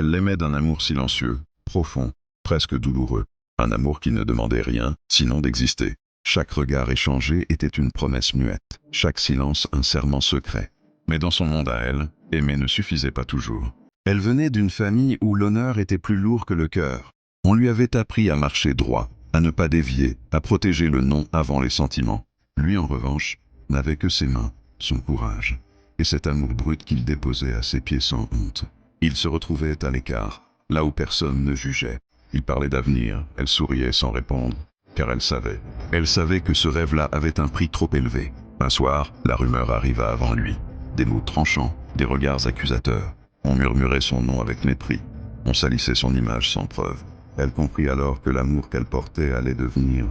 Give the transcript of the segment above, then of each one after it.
Elle l'aimait d'un amour silencieux, profond, presque douloureux. Un amour qui ne demandait rien, sinon d'exister. Chaque regard échangé était une promesse muette, chaque silence un serment secret. Mais dans son monde à elle, aimer ne suffisait pas toujours. Elle venait d'une famille où l'honneur était plus lourd que le cœur. On lui avait appris à marcher droit, à ne pas dévier, à protéger le nom avant les sentiments. Lui, en revanche, n'avait que ses mains, son courage, et cet amour brut qu'il déposait à ses pieds sans honte. Il se retrouvait à l'écart, là où personne ne jugeait. Il parlait d'avenir, elle souriait sans répondre, car elle savait. Elle savait que ce rêve-là avait un prix trop élevé. Un soir, la rumeur arriva avant lui. Des mots tranchants, des regards accusateurs. On murmurait son nom avec mépris. On salissait son image sans preuve. Elle comprit alors que l'amour qu'elle portait allait devenir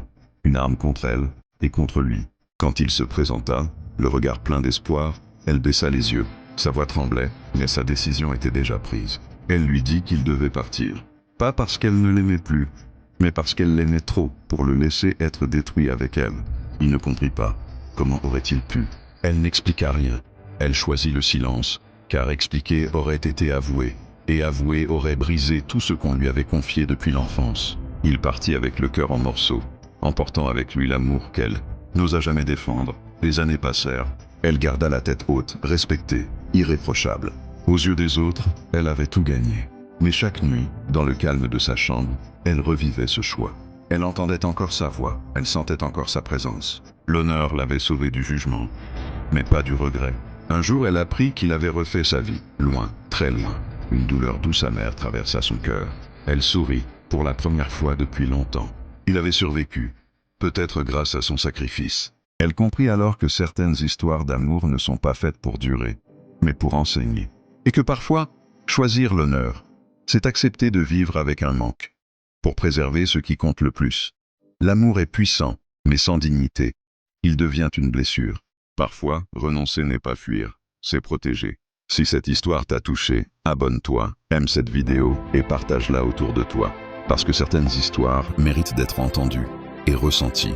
une arme contre elle et contre lui. Quand il se présenta, le regard plein d'espoir, elle baissa les yeux. Sa voix tremblait, mais sa décision était déjà prise. Elle lui dit qu'il devait partir. Pas parce qu'elle ne l'aimait plus, mais parce qu'elle l'aimait trop pour le laisser être détruit avec elle. Il ne comprit pas. Comment aurait-il pu? Elle n'expliqua rien. Elle choisit le silence, car expliquer aurait été avouer, et avouer aurait brisé tout ce qu'on lui avait confié depuis l'enfance. Il partit avec le cœur en morceaux, emportant avec lui l'amour qu'elle n'osa jamais défendre. Les années passèrent. Elle garda la tête haute, respectée, irréprochable. Aux yeux des autres, elle avait tout gagné. Mais chaque nuit, dans le calme de sa chambre, elle revivait ce choix. Elle entendait encore sa voix, elle sentait encore sa présence. L'honneur l'avait sauvée du jugement, mais pas du regret. Un jour, elle apprit qu'il avait refait sa vie, loin, très loin. Une douleur douce amère traversa son cœur. Elle sourit, pour la première fois depuis longtemps. Il avait survécu, peut-être grâce à son sacrifice. Elle comprit alors que certaines histoires d'amour ne sont pas faites pour durer, mais pour enseigner. Et que parfois, choisir l'honneur, c'est accepter de vivre avec un manque, pour préserver ce qui compte le plus. L'amour est puissant, mais sans dignité. Il devient une blessure. Parfois, renoncer n'est pas fuir, c'est protéger. Si cette histoire t'a touché, abonne-toi, aime cette vidéo et partage-la autour de toi. Parce que certaines histoires méritent d'être entendues et ressenties.